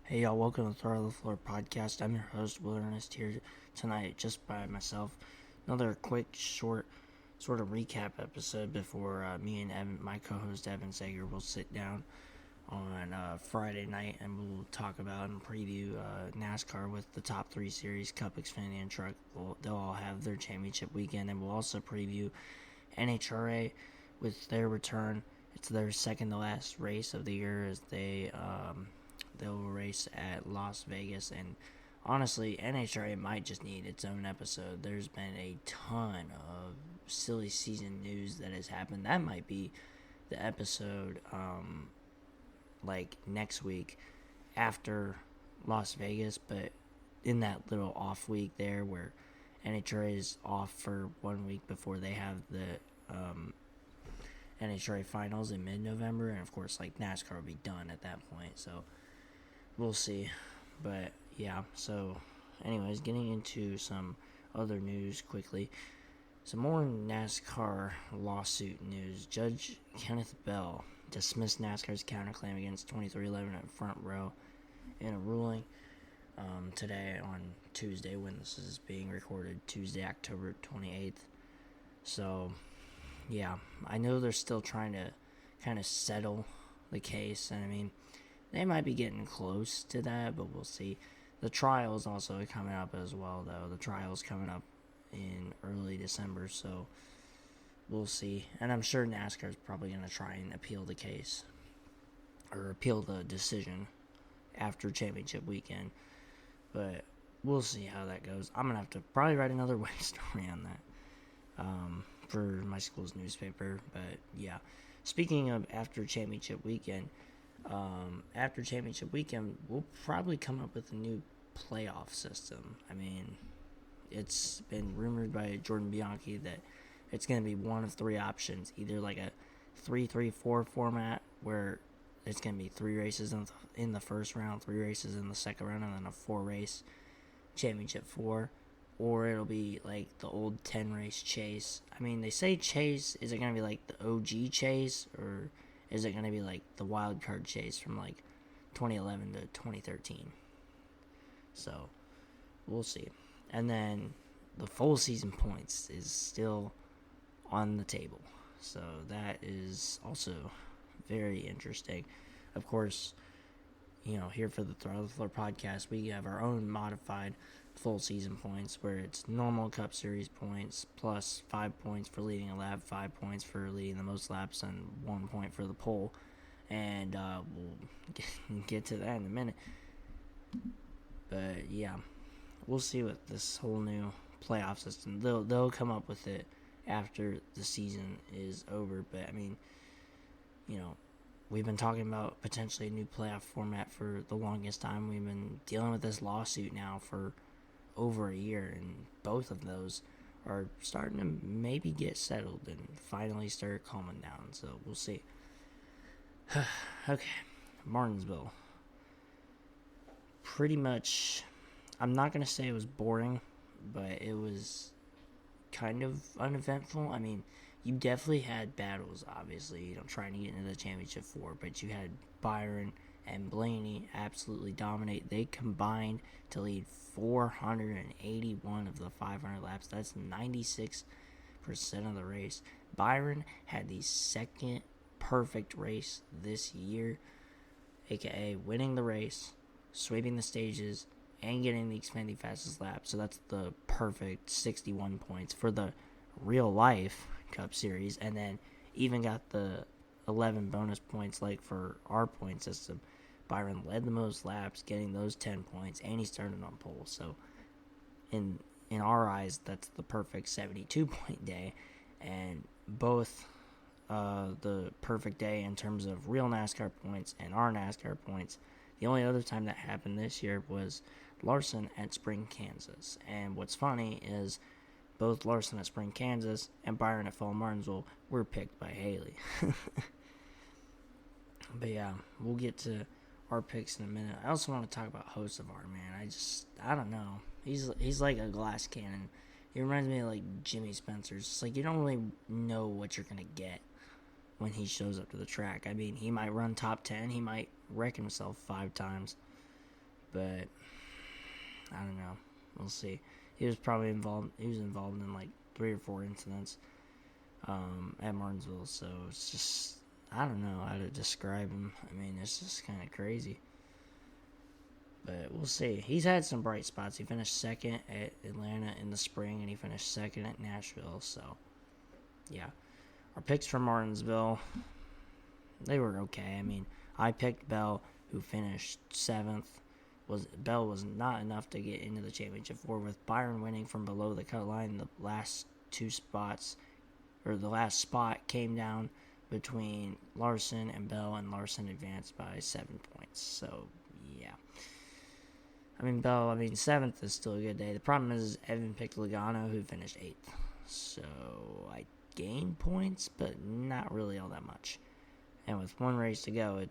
Hey y'all, welcome to the Throttle podcast. I'm your host, Earnest, here tonight just by myself. Another quick, short, sort of recap episode before me and Evan, my co-host Evan Sager will sit down on Friday night and we'll talk about and preview NASCAR with the top three series, Cup, Xfinity, and Truck. They'll all have their championship weekend, and we'll also preview NHRA with their return. It's their second to last race of the year as they'll race at Las Vegas, and honestly, NHRA might just need its own episode. There's been a ton of silly season news that has happened. That might be the episode, like next week after Las Vegas, but in that little off week there where NHRA is off for 1 week before they have the NHRA finals in mid-November, and of course, like NASCAR will be done at that point, so we'll see. But yeah, so anyways, getting into some other news quickly. Some more NASCAR lawsuit news. Judge Kenneth Bell dismissed NASCAR's counterclaim against 2311 at Front Row in a ruling today on Tuesday, when this is being recorded, Tuesday, October 28th. So yeah, I know they're still trying to kind of settle the case, and I mean, they might be getting close to that, but we'll see. The trial is also coming up as well, though. The trial is coming up in early December, so we'll see. And I'm sure NASCAR is probably going to try and appeal the case, or appeal the decision after championship weekend. But we'll see how that goes. I'm going to have to probably write another web story on that for my school's newspaper. But yeah, speaking of after championship weekend, we'll probably come up with a new playoff system. I mean, it's been rumored by Jordan Bianchi that it's going to be one of three options, either like a 3-3-4 format where it's going to be 3 races in the first round, 3 races in the second round, and then a 4-race championship 4, or it'll be like the old 10-race chase. I mean, they say chase. Is it going to be like the OG chase, or is it going to be like the wild card chase from like 2011 to 2013? So we'll see. And then the full season points is still on the table. So that is also very interesting. Of course, here for the Throttle podcast, we have our own modified full season points where it's normal Cup Series points plus 5 points for leading a lap, 5 points for leading the most laps, and 1 point for the pole. And we'll get to that in a minute. But yeah, we'll see with this whole new playoff system. They'll come up with it after the season is over. But I mean, we've been talking about potentially a new playoff format for the longest time. We've been dealing with this lawsuit now for over a year, and both of those are starting to maybe get settled and finally start calming down. So we'll see. Okay, Martinsville. Pretty much, I'm not going to say it was boring, but it was kind of uneventful. I mean, you definitely had battles, obviously, trying to get into the championship 4, but you had Byron and Blaney absolutely dominate. They combined to lead 481 of the 500 laps. That's 96% of the race. Byron had the second perfect race this year, aka winning the race, sweeping the stages, and getting the Xfinity fastest lap. So that's the perfect 61 points for the real life Cup Series, and then even got the 11 bonus points like for our point system. Byron led the most laps, getting those 10 points, and he started on pole. So in our eyes, that's the perfect 72-point day, and both the perfect day in terms of real NASCAR points and our NASCAR points. The only other time that happened this year was Larson at Spring, Kansas. And what's funny is both Larson at Spring, Kansas and Byron at Fall Martinsville were picked by Haley. But yeah, we'll get to our picks in a minute. I also want to talk about Hocevar, man. I don't know. He's like a glass cannon. He reminds me of like Jimmy Spencer. It's like you don't really know what you're going to get when he shows up to the track. I mean, he might run top 10. He might wreck himself 5 times. but I don't know. We'll see. He was involved in like 3 or 4 incidents at Martinsville, so it's just, I don't know how to describe him. I mean, it's just kind of crazy. But we'll see. He's had some bright spots. He finished second at Atlanta in the spring, and he finished second at Nashville. So, yeah. Our picks for Martinsville, they were okay. I mean, I picked Bell, who finished 7th. Bell was not enough to get into the championship 4, with Byron winning from below the cut line. The last spot came down between Larson and Bell, and Larson advanced by 7 points. So, yeah. I mean, 7th is still a good day. The problem is Evan picked Logano, who finished 8th. So, I gained points, but not really all that much. And with 1 race to go,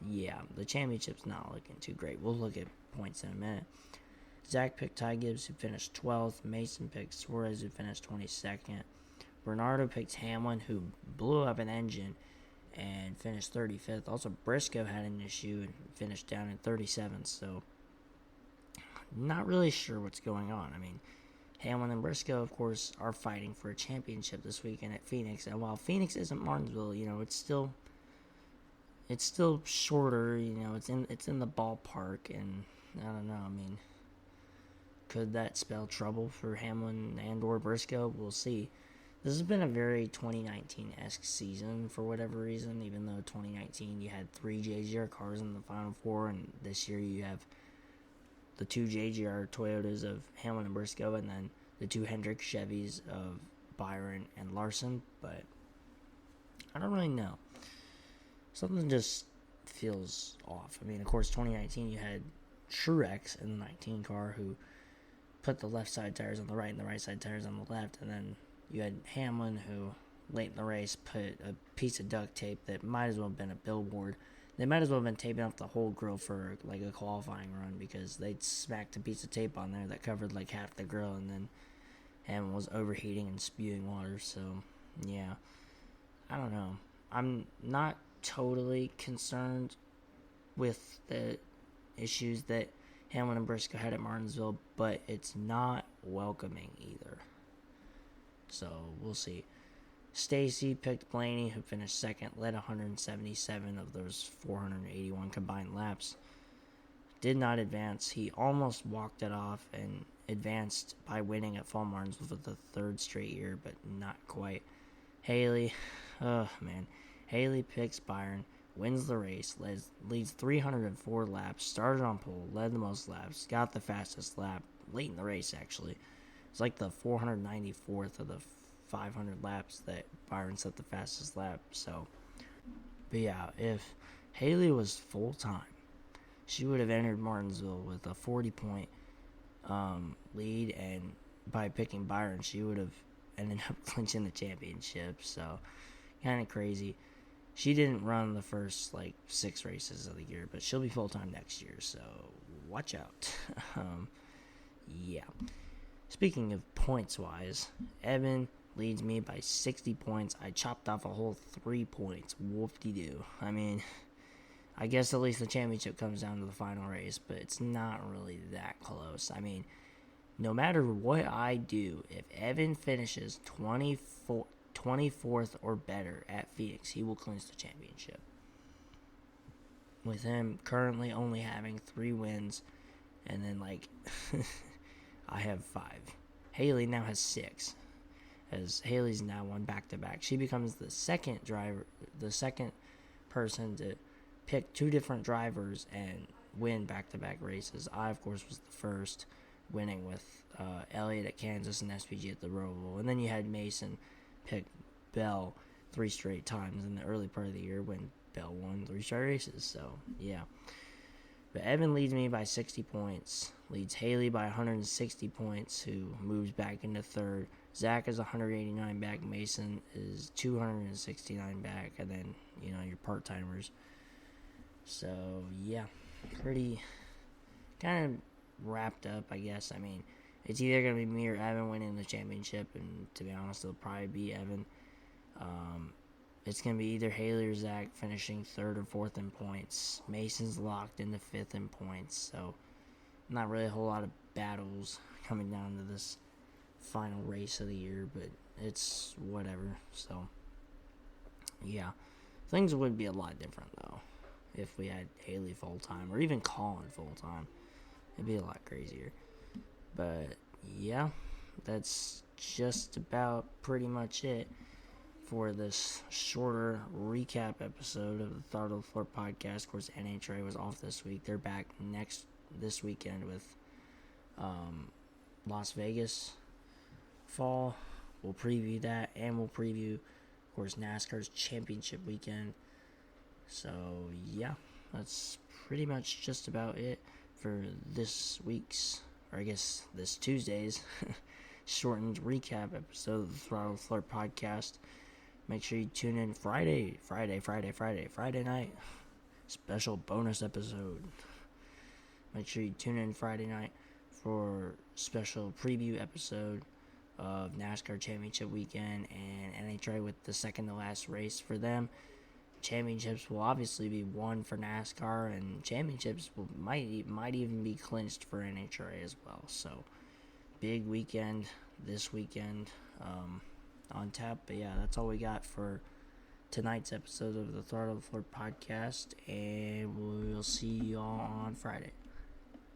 the championship's not looking too great. We'll look at points in a minute. Zach picked Ty Gibbs, who finished 12th. Mason picked Suarez, who finished 22nd. Bernardo picked Hamlin, who blew up an engine and finished 35th. Also, Briscoe had an issue and finished down in 37th. So, not really sure what's going on. I mean, Hamlin and Briscoe, of course, are fighting for a championship this weekend at Phoenix. And while Phoenix isn't Martinsville, it's still shorter. It's in the ballpark, and I don't know. I mean, could that spell trouble for Hamlin and/or Briscoe? We'll see. This has been a very 2019-esque season for whatever reason, even though 2019 you had 3 JGR cars in the Final Four, and this year you have the 2 JGR Toyotas of Hamlin and Briscoe, and then the 2 Hendrick Chevys of Byron and Larson, but I don't really know. Something just feels off. I mean, of course, 2019 you had Truex in the 19 car, who put the left side tires on the right and the right side tires on the left, and then you had Hamlin, who late in the race put a piece of duct tape that might as well have been a billboard. They might as well have been taping up the whole grill for like a qualifying run, because they'd smacked a piece of tape on there that covered like half the grill, and then Hamlin was overheating and spewing water. So, yeah, I don't know. I'm not totally concerned with the issues that Hamlin and Briscoe had at Martinsville, but it's not welcoming either. So, we'll see. Stacy picked Blaney, who finished second, led 177 of those 481 combined laps. Did not advance. He almost walked it off and advanced by winning at Fall Martinsville for the 3rd straight year, but not quite. Haley, Haley picks Byron, wins the race, leads 304 laps, started on pole, led the most laps, got the fastest lap late in the race, actually. It's like the 494th of the 500 laps that Byron set the fastest lap. So, but yeah, if Haley was full-time, she would have entered Martinsville with a 40-point lead, and by picking Byron, she would have ended up clinching the championship. So, kind of crazy. She didn't run the first, 6 races of the year, but she'll be full-time next year, so watch out. Yeah. Speaking of points-wise, Evan leads me by 60 points. I chopped off a whole 3 points. Whoop-de-doo. I mean, I guess at least the championship comes down to the final race, but it's not really that close. I mean, no matter what I do, if Evan finishes 24th or better at Phoenix, he will clinch the championship. With him currently only having 3 wins, and then, I have 5. Haley now has 6, as Haley's now won back-to-back. She becomes the second person to pick 2 different drivers and win back-to-back races. I, of course, was the first, winning with Elliott at Kansas and SPG at the Roval. And then you had Mason pick Bell 3 straight times in the early part of the year when Bell won 3 straight races. So, yeah. But Evan leads me by 60 points, leads Haley by 160 points, who moves back into 3rd. Zach is 189 back, Mason is 269 back, and then, your part-timers. So, yeah, pretty kind of wrapped up, I guess. I mean, it's either going to be me or Evan winning the championship, and to be honest, it'll probably be Evan. It's going to be either Haley or Zach finishing 3rd or 4th in points. Mason's locked into 5th in points, so not really a whole lot of battles coming down to this final race of the year, but it's whatever. So, yeah. Things would be a lot different, though, if we had Haley full-time, or even Colin full-time. It'd be a lot crazier. But, yeah, that's just about pretty much it for this shorter recap episode of the Throttle podcast. Of course, NHRA was off this week. They're back this weekend with Las Vegas fall. We'll preview that, and we'll preview, of course, NASCAR's championship weekend. So, yeah, that's pretty much just about it for this week's, or I guess this Tuesday's, shortened recap episode of the Throttle podcast. Make sure you tune in Friday night. Special bonus episode. Make sure you tune in Friday night for special preview episode of NASCAR Championship Weekend and NHRA with the second to last race for them. Championships will obviously be won for NASCAR, and championships might even be clinched for NHRA as well. So, big weekend this weekend on tap. But yeah, that's all we got for tonight's episode of the Throttle podcast, and we'll see you all on Friday.